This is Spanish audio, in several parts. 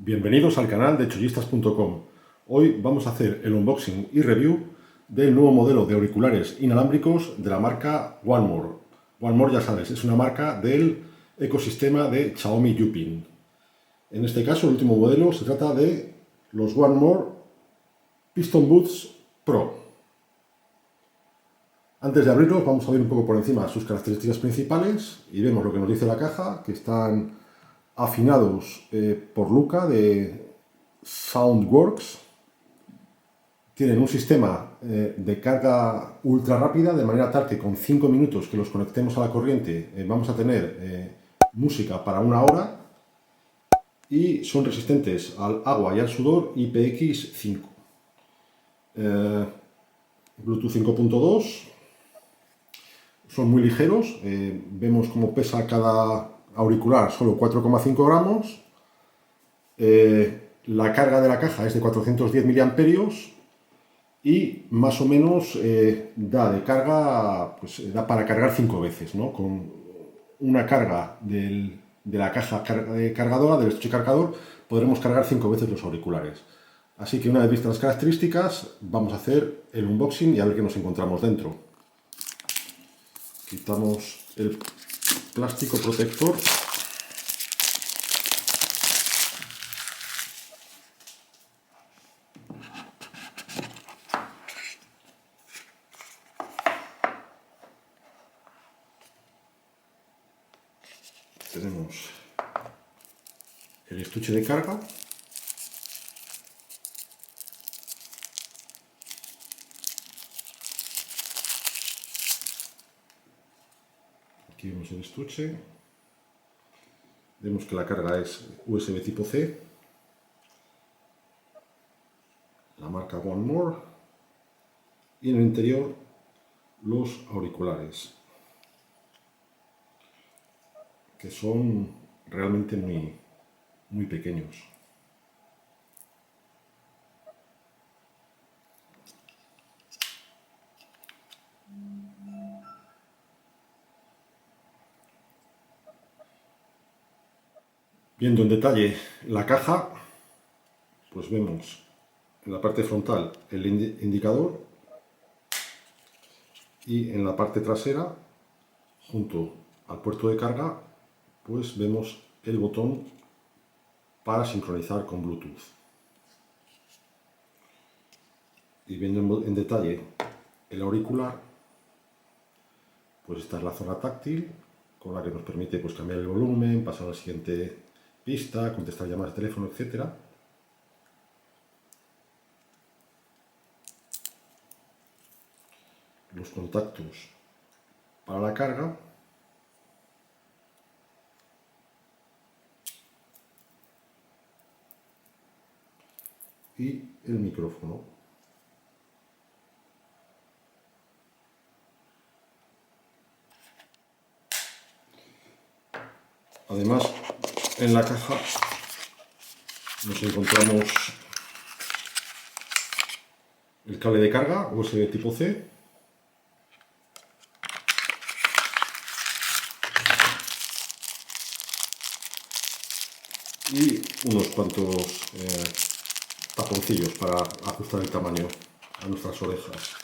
Bienvenidos al canal de chollistas.com. Hoy vamos a hacer el unboxing y review del nuevo modelo de auriculares inalámbricos de la marca OneMore. OneMore, ya sabes, es una marca del ecosistema de Xiaomi Yupin. En este caso, el último modelo se trata de los OneMore Piston Buds Pro. Antes de abrirlos, vamos a ver un poco por encima sus características principales y vemos lo que nos dice la caja, que están afinados por Luca de Soundworks. Tienen un sistema de carga ultra rápida, de manera tal que con 5 minutos que los conectemos a la corriente vamos a tener música para 1 hora, y son resistentes al agua y al sudor, IPX5. Bluetooth 5.2, son muy ligeros, vemos cómo pesa cada auricular, solo 4,5 gramos. La carga de la caja es de 410 miliamperios y más o menos da de carga, pues da para cargar 5 veces, ¿no? Con una carga de la caja cargadora, del estuche cargador, podremos cargar 5 veces los auriculares. Así que una vez vistas las características, vamos a hacer el unboxing y a ver qué nos encontramos dentro. Quitamos el plástico protector. Tenemos el estuche de carga. Aquí vemos el estuche. Vemos que la carga es USB tipo C. La marca OneMore. Y en el interior los auriculares, que son realmente muy pequeños. Viendo en detalle la caja, pues vemos en la parte frontal el indicador y en la parte trasera, junto al puerto de carga, pues vemos el botón para sincronizar con Bluetooth. Y viendo en detalle el auricular, pues esta es la zona táctil, con la que nos permite pues cambiar el volumen, pasar a la siguiente pista, contestar llamadas de teléfono, etc. Los contactos para la carga. Y el micrófono. Además, en la caja nos encontramos el cable de carga USB tipo C, y unos cuantos taponcillos para ajustar el tamaño a nuestras orejas.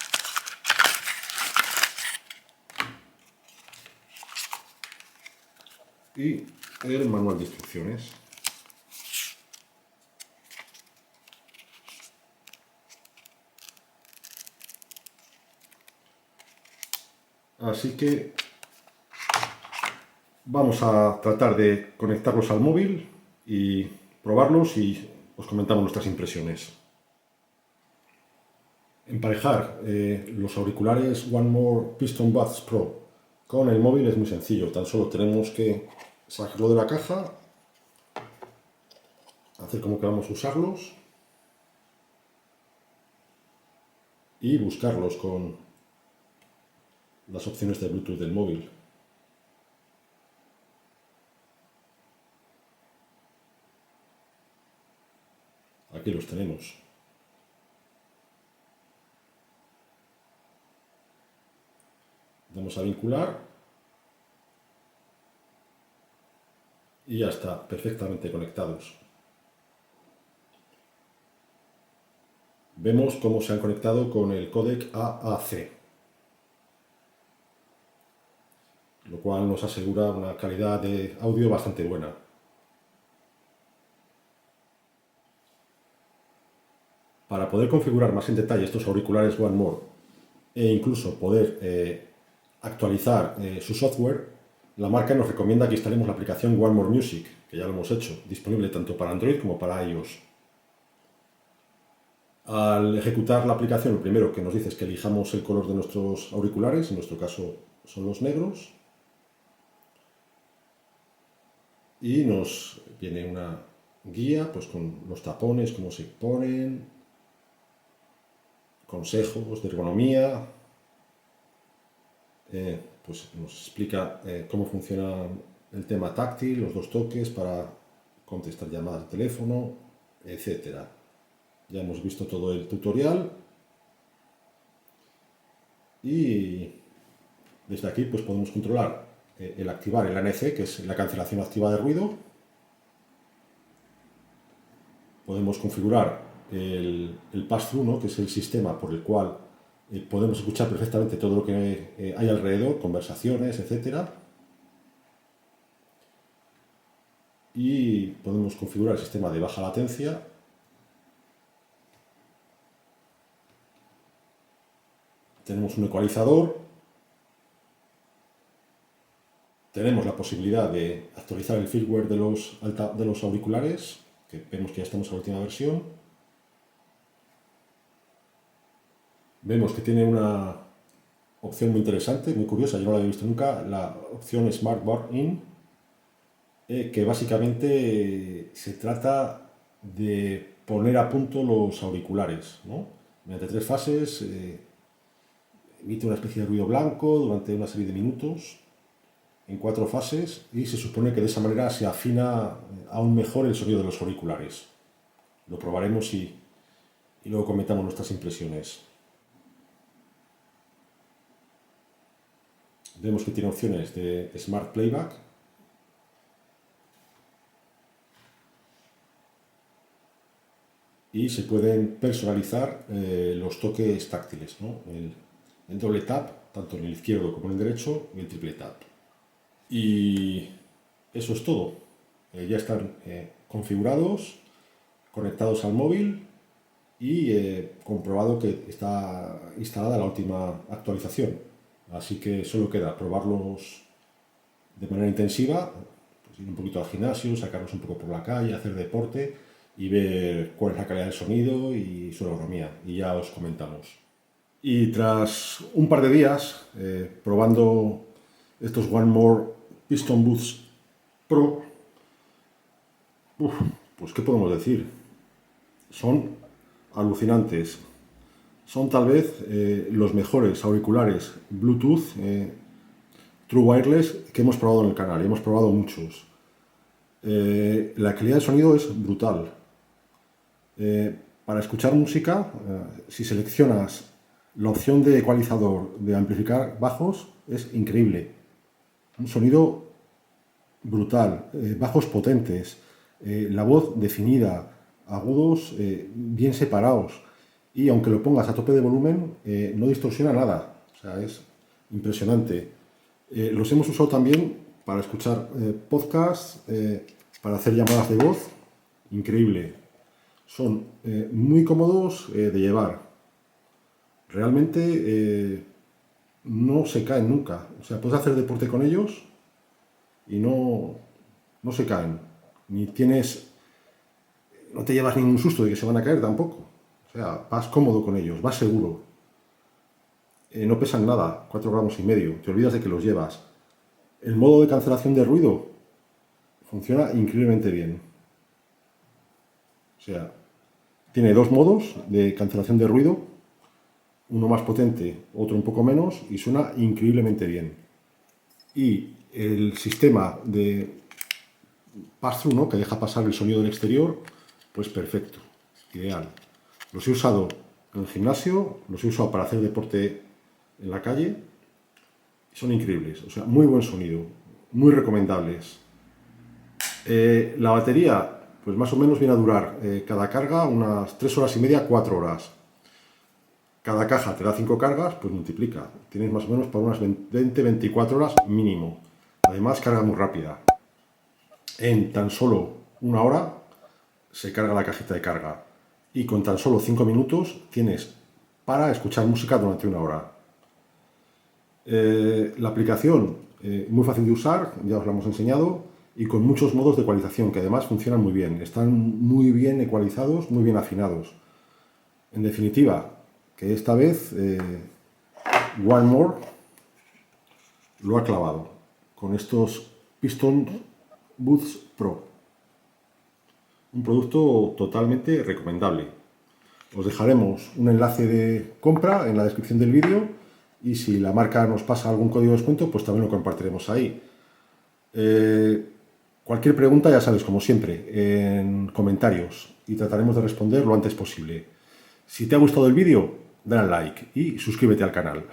Y el manual de instrucciones. Así que vamos a tratar de conectarlos al móvil y probarlos, y os comentamos nuestras impresiones. Emparejar los auriculares OneMore Piston Buds Pro con el móvil es muy sencillo. Tan solo tenemos que sacarlo de la caja, hacer como que vamos a usarlos y buscarlos con las opciones de Bluetooth del móvil. Aquí los tenemos. Vamos a vincular y ya está, perfectamente conectados. vemos cómo se han conectado con el códec AAC, lo cual nos asegura una calidad de audio bastante buena. Para poder configurar más en detalle estos auriculares One More e incluso poder actualizar su software, la marca nos recomienda que instalemos la aplicación One More Music, que ya lo hemos hecho, disponible tanto para Android como para iOS. Al ejecutar la aplicación, lo primero que nos dice es que elijamos el color de nuestros auriculares, en nuestro caso son los negros, y nos viene una guía pues con los tapones, cómo se ponen, consejos de ergonomía, pues nos explica cómo funciona el tema táctil, los 2 toques para contestar llamadas de teléfono, etcétera. Ya hemos visto todo el tutorial y desde aquí pues podemos controlar el activar el ANC, que es la cancelación activa de ruido. Podemos configurar el pass-through, ¿no? Que es el sistema por el cual podemos escuchar perfectamente todo lo que hay alrededor, conversaciones, etcétera. Y podemos configurar el sistema de baja latencia. Tenemos un ecualizador. Tenemos la posibilidad de actualizar el firmware de los auriculares, que vemos que ya estamos en la última versión. Vemos que tiene una opción muy interesante, muy curiosa, yo no la había visto nunca, la opción Smart Bar In, que básicamente se trata de poner a punto los auriculares, ¿no? Mediante 3 fases, emite una especie de ruido blanco durante una serie de minutos, en 4 fases, y se supone que de esa manera se afina aún mejor el sonido de los auriculares. Lo probaremos y luego comentamos nuestras impresiones. Vemos que tiene opciones de Smart Playback, y se pueden personalizar los toques táctiles, ¿no? El doble tap, tanto en el izquierdo como en el derecho, y el triple tap. Y eso es todo. Ya están configurados, conectados al móvil y comprobado que está instalada la última actualización. Así que solo queda probarlos de manera intensiva, pues ir un poquito al gimnasio, sacarlos un poco por la calle, hacer deporte y ver cuál es la calidad del sonido y su ergonomía. Y ya os comentamos. Y tras un par de días probando estos One More Piston Boots Pro, pues ¿qué podemos decir? Son alucinantes. Son tal vez los mejores auriculares Bluetooth True Wireless que hemos probado en el canal. Hemos probado muchos. La calidad del sonido es brutal. Para escuchar música, si seleccionas la opción de ecualizador de amplificar bajos, es increíble. Un sonido brutal, bajos potentes, la voz definida, agudos bien separados, y aunque lo pongas a tope de volumen no distorsiona nada. O sea, es impresionante. Los hemos usado también para escuchar podcasts, para hacer llamadas de voz. Increíble. Son muy cómodos de llevar. Realmente no se caen nunca. O sea, puedes hacer deporte con ellos y no se caen. No te llevas ningún susto de que se van a caer tampoco. O sea, vas cómodo con ellos, vas seguro. No pesan nada, 4,5 gramos. Te olvidas de que los llevas. El modo de cancelación de ruido funciona increíblemente bien. O sea, tiene 2 modos de cancelación de ruido, uno más potente, otro un poco menos, y suena increíblemente bien. Y el sistema de pass-through, ¿no? Que deja pasar el sonido del exterior, pues perfecto, ideal. Los he usado en el gimnasio, los he usado para hacer deporte en la calle, son increíbles, o sea, muy buen sonido, muy recomendables. La batería, pues más o menos viene a durar cada carga unas 3 horas y media, 4 horas. Cada caja te da 5 cargas, pues multiplica. Tienes más o menos para unas 20-24 horas mínimo. Además, carga muy rápida. En tan solo una hora se carga la cajita de carga. Y con tan solo 5 minutos tienes para escuchar música durante una hora. La aplicación, muy fácil de usar, ya os la hemos enseñado, y con muchos modos de ecualización, que además funcionan muy bien. Están muy bien ecualizados, muy bien afinados. En definitiva, que esta vez One More lo ha clavado con estos Piston Buds Pro. Un producto totalmente recomendable. Os dejaremos un enlace de compra en la descripción del vídeo y si la marca nos pasa algún código de descuento, pues también lo compartiremos ahí. Cualquier pregunta, ya sabes, como siempre, en comentarios y trataremos de responder lo antes posible. Si te ha gustado el vídeo, dale al like y suscríbete al canal.